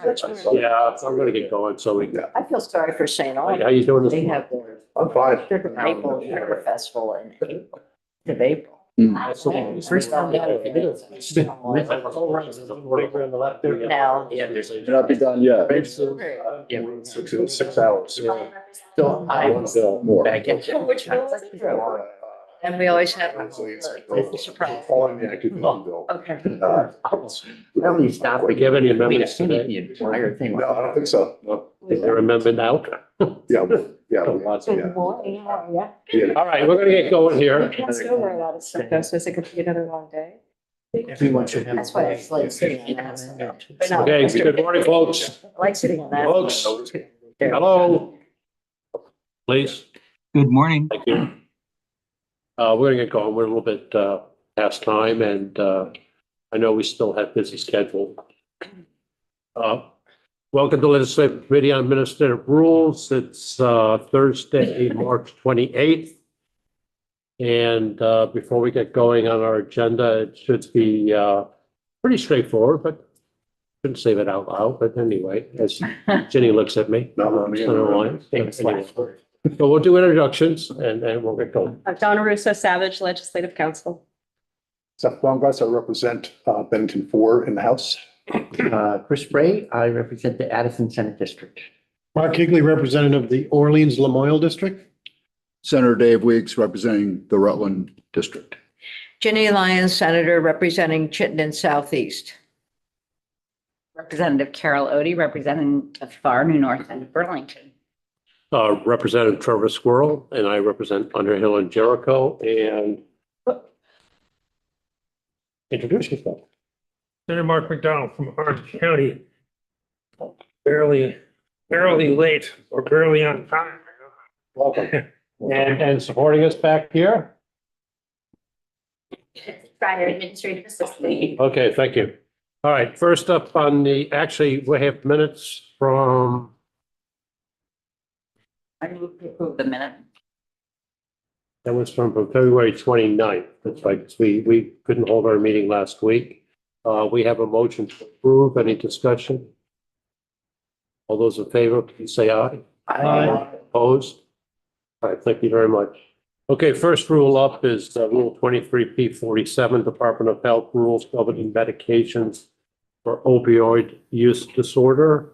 Yeah, I'm gonna get going, so we, I feel sorry for St. how Albans. you doing this They morning? have their I'm fine. Sugar Maple Sugar Festival in April, of April. First time Now, Yeah, there's. May not be done yet. Yeah, 6 hours. so I was More. Back in. which was and we always have a surprise. Okay. Well, you stop. We give any amendments We today? the entire thing. No, I don't think so. No. Is there amendment out? Yeah, yeah. Lots of- Yeah. Yeah. All right, we're gonna get going here. That's over a lot of stuff though, so is it gonna be another long day? Everyone should have. That's why it's like sitting on that. But no, Okay, good morning, folks. I like sitting on that. Folks, hello. Please, Good morning. thank you. We're gonna get going. We're a little bit past time and I know we still have busy schedule. Welcome to Legislative Committee on Administrative Rules. It's Thursday, March 28th. And before we get going on our agenda, it should be pretty straightforward, but shouldn't say that out loud. But anyway, as Jenny looks at me. So we'll do introductions and we'll get going. Donna Russo, Savage Legislative Council. Seth Longas, I represent Bennington 4 in the House. Chris Bray, I represent the Addison Senate District. Mark Higley, representative of the Orleans Lamoille District. Senator Dave Weeks, representing the Rutland District. Ginny Lyons, Senator representing Chittenden Southeast. Representative Carol Odie, representing the far New North End of Burlington. Representative Trevor Squirrel, and I represent Underhill and Jericho, and introduce yourself. Senator Mark McDonald from Orange County. Barely late or barely on time. Welcome. And supporting us back here? Prior Administrative Assistant. Okay, thank you. All right, first up on the, actually, we have minutes from, I move to approve the minute. that was from February 29th. It's like, we couldn't hold our meeting last week. We have a motion to approve. Any discussion? All those in favor, please say aye. Aye. Opposed? All right, thank you very much. Okay, first rule up is Rule 23P47, Department of Health Rules governing medications for opioid use disorder.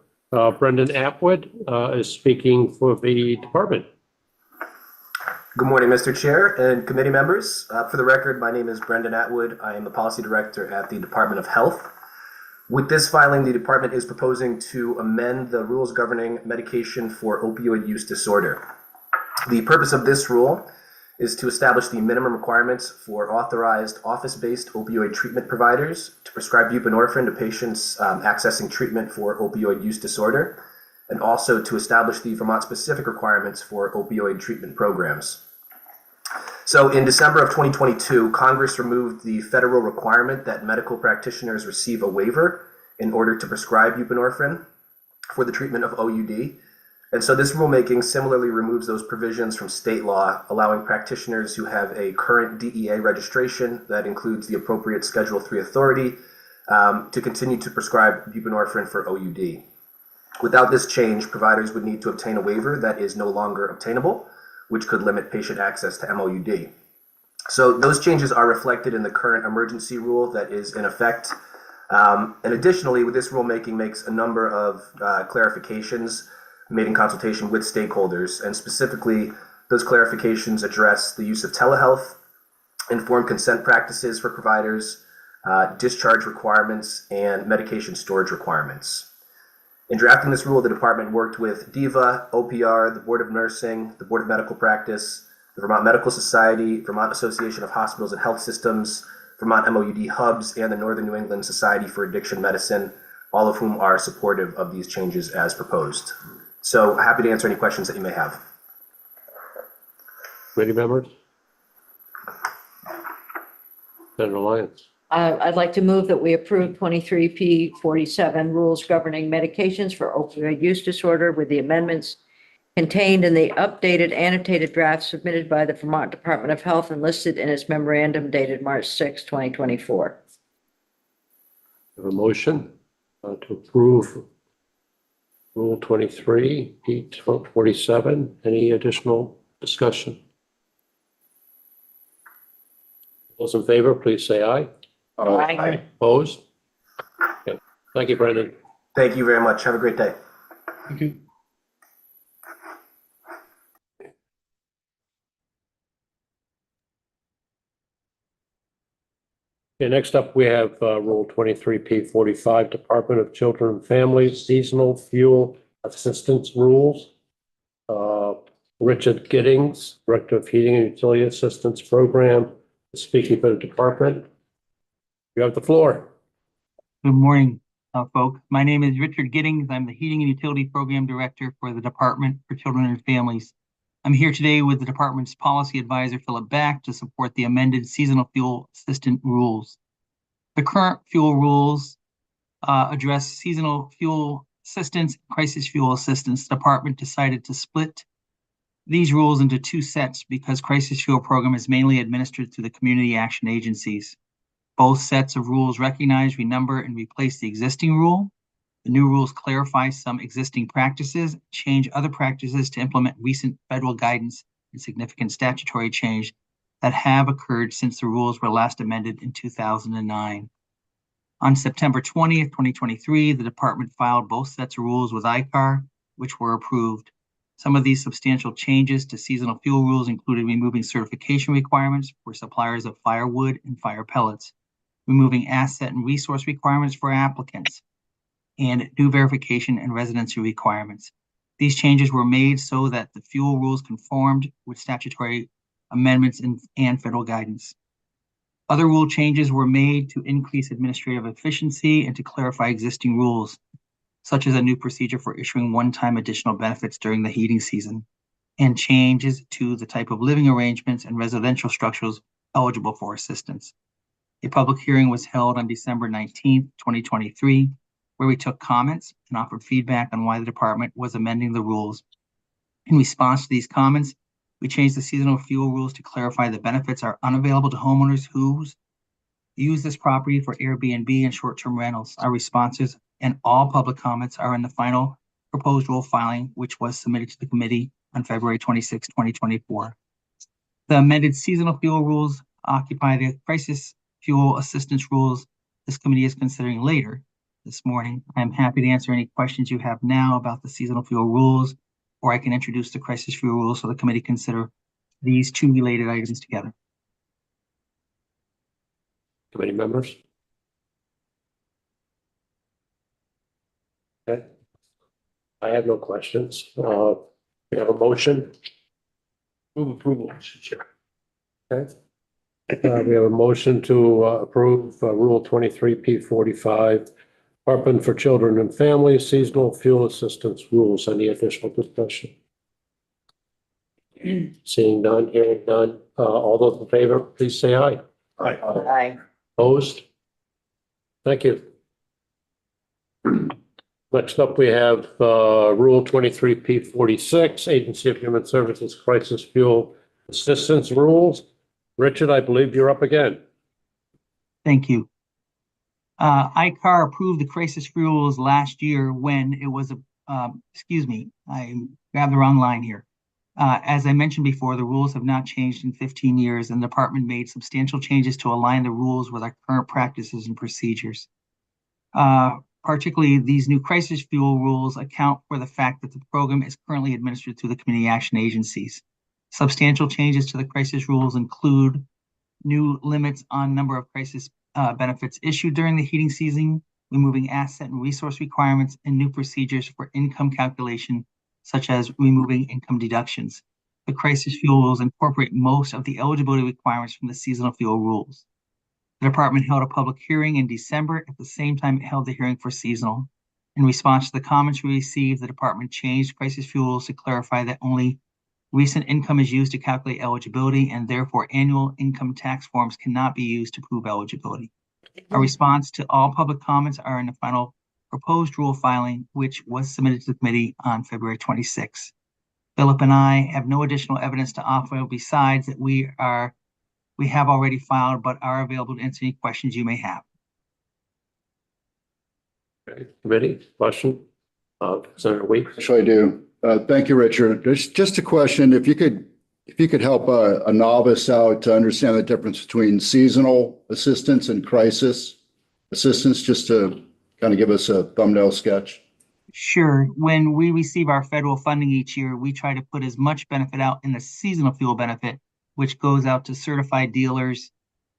Brendan Atwood is speaking for the department. Good morning, Mr. Chair and committee members. For the record, my name is Brendan Atwood. I am the Policy Director at the Department of Health. With this filing, the department is proposing to amend the rules governing medication for opioid use disorder. The purpose of this rule is to establish the minimum requirements for authorized office-based opioid treatment providers to prescribe buprenorphine to patients accessing treatment for opioid use disorder, and also to establish the Vermont-specific requirements for opioid treatment programs. So in December of 2022, Congress removed the federal requirement that medical practitioners receive a waiver in order to prescribe buprenorphine for the treatment of OUD. And so this rulemaking similarly removes those provisions from state law, allowing practitioners who have a current DEA registration that includes the appropriate Schedule III authority to continue to prescribe buprenorphine for OUD. Without this change, providers would need to obtain a waiver that is no longer obtainable, which could limit patient access to MOUD. So those changes are reflected in the current emergency rule that is in effect. And additionally, with this rulemaking makes a number of clarifications made in consultation with stakeholders, and specifically, those clarifications address the use of telehealth, informed consent practices for providers, discharge requirements, and medication storage requirements. In drafting this rule, the department worked with DEVA, OPR, the Board of Nursing, the Board of Medical Practice, the Vermont Medical Society, Vermont Association of Hospitals and Health Systems, Vermont MOUD Hubs, and the Northern New England Society for Addiction Medicine, all of whom are supportive of these changes as proposed. So happy to answer any questions that you may have. Committee members? Senator Lyons. I'd like to move that we approve 23P47 rules governing medications for opioid use disorder with the amendments contained in the updated annotated draft submitted by the Vermont Department of Health and listed in its memorandum dated March 6, 2024. Have a motion to approve Rule 23, P 47. Any additional discussion? Those in favor, please say aye. Aye. Opposed? Okay. Thank you, Brendan. Thank you very much. Have a great day. Thank you. Okay, next up, we have Rule 23P 45, Department of Children and Families, Seasonal Fuel Assistance Rules. Richard Giddings, Director of Heating and Utility Assistance Program, is speaking for the department. You have the floor. Good morning, folks. My name is Richard Giddings. I'm the Heating and Utility Program Director for the Department for Children and Families. I'm here today with the department's policy advisor, Philip Back, to support the amended seasonal fuel assistant rules. The current fuel rules address seasonal fuel assistance, crisis fuel assistance. The department decided to split these rules into two sets because crisis fuel program is mainly administered through the community action agencies. Both sets of rules recognize, renumber, and replace the existing rule. The new rules clarify some existing practices, change other practices to implement recent federal guidance and significant statutory change that have occurred since the rules were last amended in 2009. On September 20th, 2023, the department filed both sets of rules with Lcar, which were approved. Some of these substantial changes to seasonal fuel rules included removing certification requirements for suppliers of firewood and fire pellets, removing asset and resource requirements for applicants, and new verification and residency requirements. These changes were made so that the fuel rules conformed with statutory amendments and federal guidance. Other rule changes were made to increase administrative efficiency and to clarify existing rules, such as a new procedure for issuing one-time additional benefits during the heating season, and changes to the type of living arrangements and residential structures eligible for assistance. A public hearing was held on December 19th, 2023, where we took comments and offered feedback on why the department was amending the rules. In response to these comments, we changed the seasonal fuel rules to clarify the benefits are unavailable to homeowners who use this property for Airbnb and short-term rentals. Our responses and all public comments are in the final proposed rule filing, which was submitted to the committee on February 26, 2024. The amended seasonal fuel rules occupy the crisis fuel assistance rules this committee is considering later this morning. I'm happy to answer any questions you have now about the seasonal fuel rules, or I can introduce the crisis fuel rules so the committee consider these two related items together. Committee members? Okay. I have no questions. We have a motion. Move approval, Mr. Chair. Okay. We have a motion to approve Rule 23P 45, Department for Children and Families, Seasonal Fuel Assistance Rules. Any additional discussion? Seeing none, hearing none. All those in favor, please say aye. Aye. Aye. Opposed? Thank you. Next up, we have Rule 23P 46, Agency of Human Services Crisis Fuel Assistance Rules. Richard, I believe you're up again. Thank you. ICAR approved the crisis rules last year when it was, excuse me, I grabbed the wrong line here. As I mentioned before, the rules have not changed in 15 years, and the department made substantial changes to align the rules with our current practices and procedures. Particularly, these new crisis fuel rules account for the fact that the program is currently administered through the community action agencies. Substantial changes to the crisis rules include new limits on number of crisis benefits issued during the heating season, removing asset and resource requirements, and new procedures for income calculation, such as removing income deductions. The crisis fuel rules incorporate most of the eligibility requirements from the seasonal fuel rules. The department held a public hearing in December at the same time it held the hearing for seasonal. In response to the comments we received, the department changed crisis fuels to clarify that only recent income is used to calculate eligibility, and therefore annual income tax forms cannot be used to prove eligibility. Our response to all public comments are in the final proposed rule filing, which was submitted to the committee on February 26. Philip and I have no additional evidence to offer besides that we have already filed, but are available to answer any questions you may have. Okay. Committee, question? Senator Weeks? Actually, I do. Thank you, Richard. Just a question. If you could help a novice out to understand the difference between seasonal assistance and crisis assistance, just to kind of give us a thumbnail sketch. Sure. When we receive our federal funding each year, we try to put as much benefit out in the seasonal fuel benefit, which goes out to certified dealers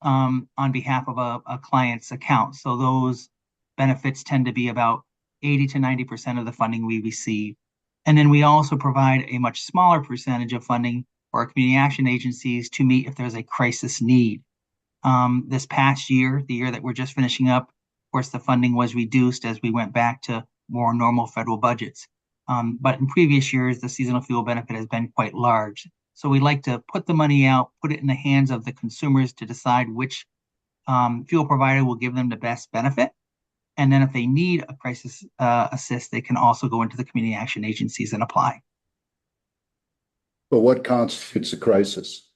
on behalf of a client's account. So those benefits tend to be about 80 to 90% of the funding we receive. And then we also provide a much smaller percentage of funding for our community action agencies to meet if there's a crisis need. This past year, the year that we're just finishing up, of course, the funding was reduced as we went back to more normal federal budgets. But in previous years, the seasonal fuel benefit has been quite large. So we like to put the money out, put it in the hands of the consumers to decide which fuel provider will give them the best benefit. And then if they need a crisis assist, they can also go into the community action agencies and apply. But what constitutes a crisis?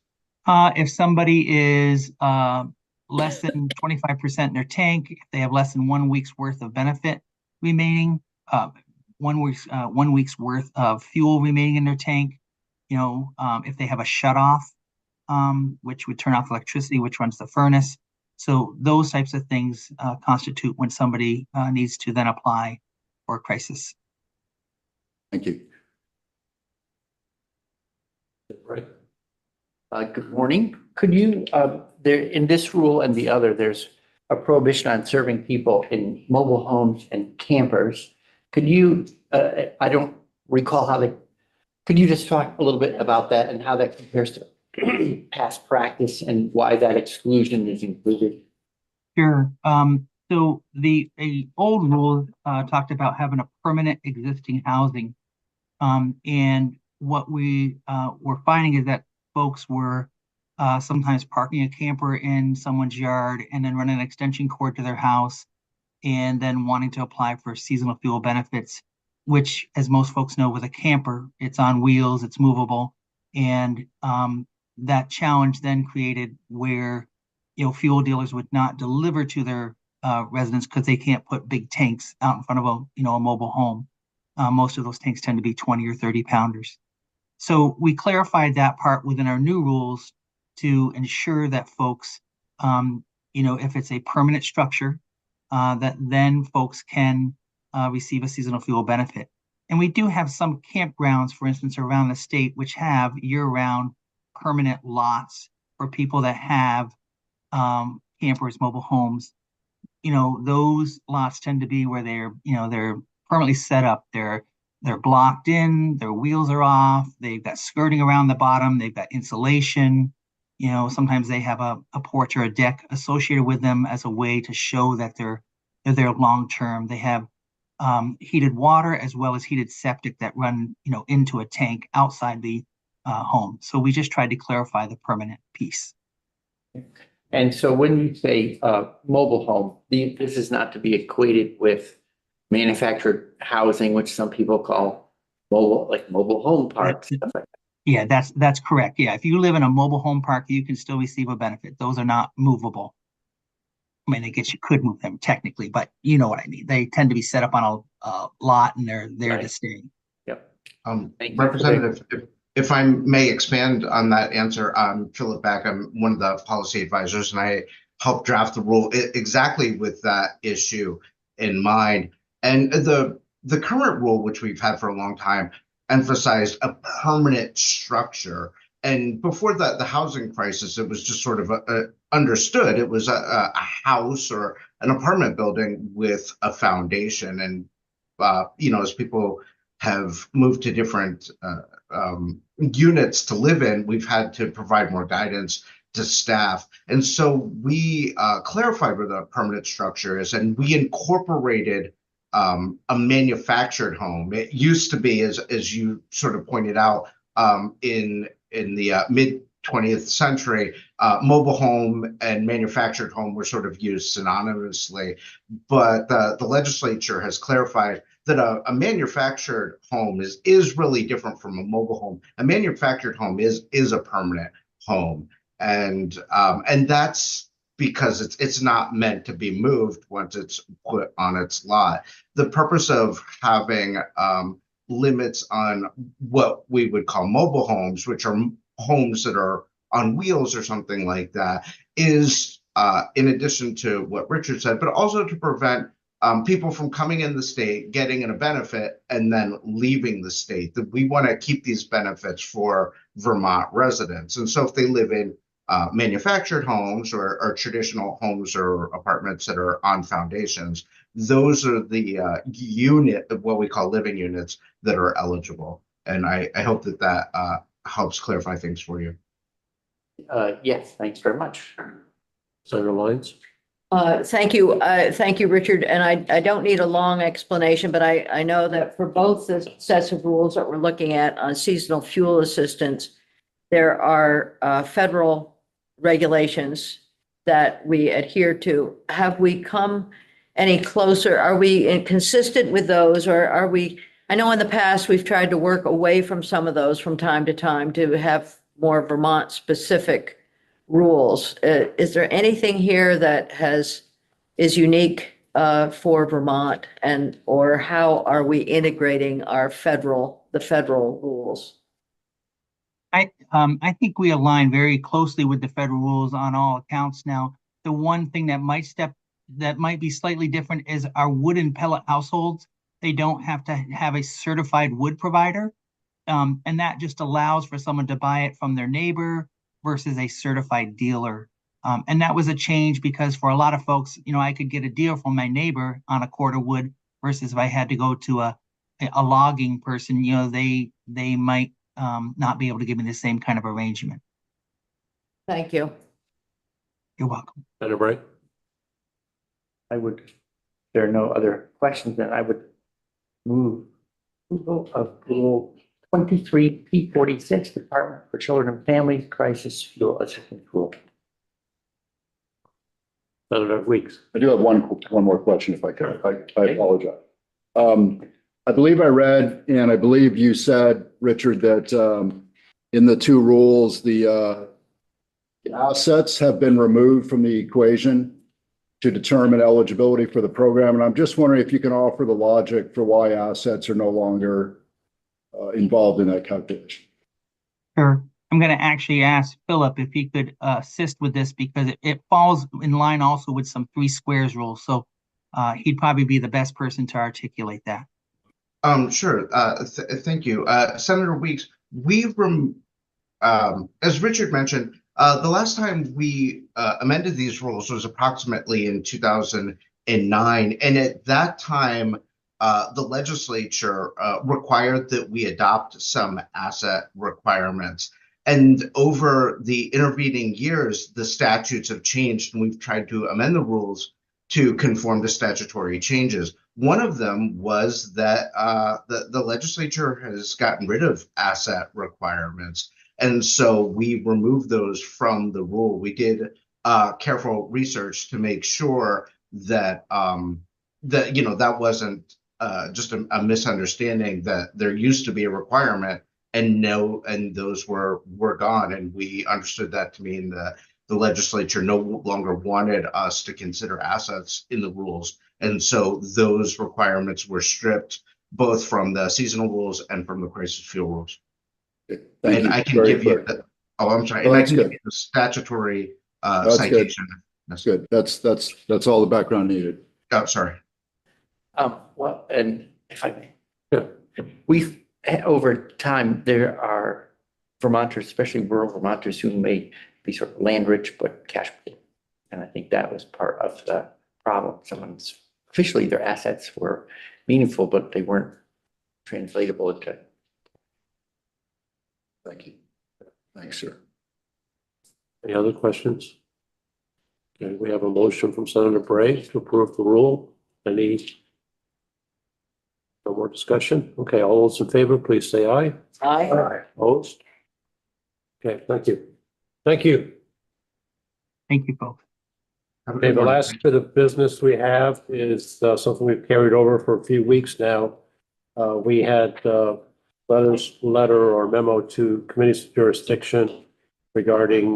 If somebody is less than 25% in their tank, if they have less than 1 week's worth of benefit remaining, 1 week's worth of fuel remaining in their tank, if they have a shutoff, which would turn off electricity, which runs the furnace. So those types of things constitute when somebody needs to then apply for a crisis. Thank you. Right. Good morning. Could you, there in this rule and the other, there's a prohibition on serving people in mobile homes and campers. Could you, I don't recall could you just talk a little bit about that and how that compares to past practice and why that exclusion is included? Sure. So the old rule talked about having a permanent existing housing. And what we were finding is that folks were sometimes parking a camper in someone's yard and then running an extension cord to their house and then wanting to apply for seasonal fuel benefits, which, as most folks know, with a camper, it's on wheels, it's movable. And that challenge then created where, fuel dealers would not deliver to their residents because they can't put big tanks out in front of a mobile home. Most of those tanks tend to be 20 or 30 pounders. So we clarified that part within our new rules to ensure that folks, if it's a permanent structure, that then folks can receive a seasonal fuel benefit. And we do have some campgrounds, for instance, around the state, which have year-round permanent lots for people that have campers, mobile homes. Those lots tend to be where they're permanently set up. They're blocked in, their wheels are off, they've got skirting around the bottom, they've got insulation. Sometimes they have a porch or a deck associated with them as a way to show that they're there long term. They have heated water as well as heated septic that run, into a tank outside the home. So we just tried to clarify the permanent piece. And so when you say mobile home, this is not to be equated with manufactured housing, which some people call mobile home parks, stuff like that. Yeah, that's correct. Yeah, if you live in a mobile home park, you can still receive a benefit. Those are not movable. I mean, I guess you could move them technically, but you know what I mean. They tend to be set up on a lot and they're there to stay. Yep. Representative, if I may expand on that answer, I'm Philip Beck. I'm one of the policy advisors, and I helped draft the rule exactly with that issue in mind. And the current rule, which we've had for a long time, emphasized a permanent structure. And before the housing crisis, it was just sort of understood. It was a house or an apartment building with a foundation. And, as people have moved to different units to live in, we've had to provide more guidance to staff. And so we clarified what a permanent structure is, and we incorporated a manufactured home. It used to be, as you sort of pointed out, in the mid 20th century, mobile home and manufactured home were sort of used synonymously. But the legislature has clarified that a manufactured home is really different from a mobile home. A manufactured home is a permanent home, and that's because it's not meant to be moved once it's put on its lot. The purpose of having limits on what we would call mobile homes, which are homes that are on wheels or something like that, is in addition to what Richard said, but also to prevent people from coming in the state, getting in a benefit, and then leaving the state. That we want to keep these benefits for Vermont residents. And so if they live in manufactured homes or traditional homes or apartments that are on foundations, those are the unit of what we call living units that are eligible. And I hope that that helps clarify things for you. Yes, thanks very much. Senator Lyons? Thank you. Thank you, Richard. And I don't need a long explanation, but I know that for both the sets of rules that we're looking at on seasonal fuel assistance, there are federal regulations that we adhere to. Have we come any closer? Are we consistent with those, or are we? I know in the past we've tried to work away from some of those from time to time to have more Vermont specific rules. Is there anything here that is unique for Vermont, and or how are we integrating the federal rules? I think we align very closely with the federal rules on all accounts now. The one thing that might be slightly different is our wooden pellet households. They don't have to have a certified wood provider. And that just allows for someone to buy it from their neighbor versus a certified dealer. And that was a change because for a lot of folks, I could get a deal from my neighbor on a cord of wood versus if I had to go to a logging person, they might not be able to give me the same kind of arrangement. Thank you. You're welcome. Senator Bray? If there are no other questions, then I would move approval of Rule 23 P46, Department for Children and Families Crisis Fuel Assistance Rule. Senator Weeks? I do have one more question if I can. I apologize. I believe I read, and I believe you said, Richard, that in the two rules, the assets have been removed from the equation to determine eligibility for the program. And I'm just wondering if you can offer the logic for why assets are no longer involved in that calculation. Sure. I'm going to actually ask Philip if he could assist with this because it falls in line also with some 3 squares rules. So he'd probably be the best person to articulate that. Sure. Thank you. Senator Weeks, as Richard mentioned, the last time we amended these rules was approximately in 2009. And at that time, the legislature required that we adopt some asset requirements. And over the intervening years, the statutes have changed, and we've tried to amend the rules to conform to statutory changes. One of them was that the legislature has gotten rid of asset requirements. And so we removed those from the rule. We did careful research to make sure that that wasn't just a misunderstanding, that there used to be a requirement and those were gone. And we understood that to mean that the legislature no longer wanted us to consider assets in the rules. And so those requirements were stripped both from the seasonal rules and from the crisis fuel rules. Thank you. I can give you I'm sorry. And I can give you the statutory citation. That's good. That's all the background needed. Oh, sorry. Well, and if I may, Yeah. Over time, there are Vermonters, especially rural Vermonters, who may be sort of land rich but cash poor. And I think that was part of the problem. Officially their assets were meaningful, but they weren't translatable into. Thank you. Thanks, sir. Any other questions? Okay, we have a motion from Senator Bray to approve the rule. No more discussion? Okay, all those in favor, please say aye. Aye. Opposed? Okay, thank you. Thank you. Thank you, folks. Okay, the last bit of business we have is something we've carried over for a few weeks now. We had letter or memo to committees of jurisdiction regarding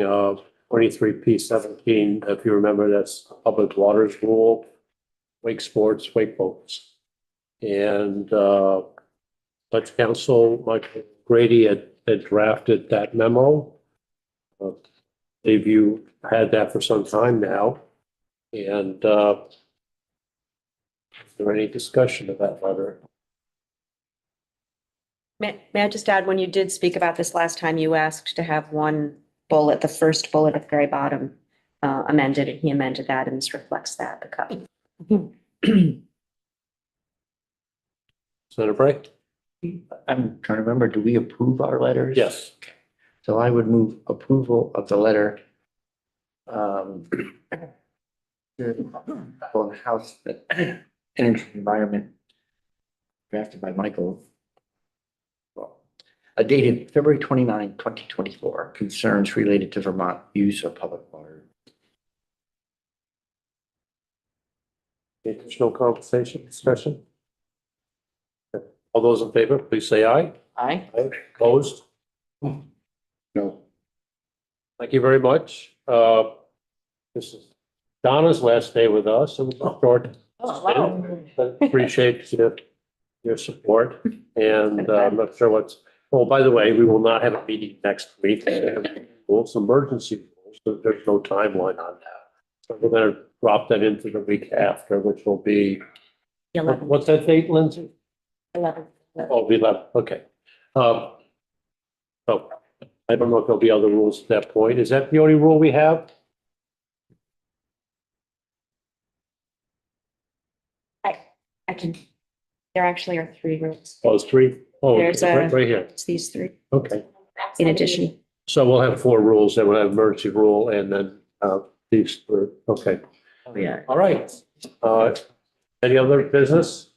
23P17, if you remember, that's public waters rule, wake sports, wake boats. And Dutch Council, Michael Grady had drafted that memo. You had that for some time now. And is there any discussion of that letter? May I just add, when you did speak about this last time, you asked to have one bullet, the first bullet at the very bottom, amended, and he amended that, and this reflects that, the cut. Senator Bray? I'm trying to remember, do we approve our letters? Yes. So I would move approval of the letter. On House Energy Environment drafted by Michael. Dated February 29, 2024, concerns related to Vermont use of public water. Additional conversation, discussion? All those in favor, please say aye. Aye. Opposed? No. Thank you very much. This is Donna's last day with us, and short. But appreciate your support, and I'm not sure what's, oh, by the way, we will not have a meeting next week. It's emergency rules, so there's no timeline on that. So we're gonna drop that into the week after, which will be, what's that date, Lindsay? 11. Oh, the 11th, okay. So I don't know if there'll be other rules at that point. Is that the only rule we have? I can, there actually are 3 rules. Oh, it's 3? Oh, There's right here. It's these 3 Okay. in addition. So we'll have 4 rules, then we'll have emergency rule, and then these, okay. Oh, yeah. All right. Any other business?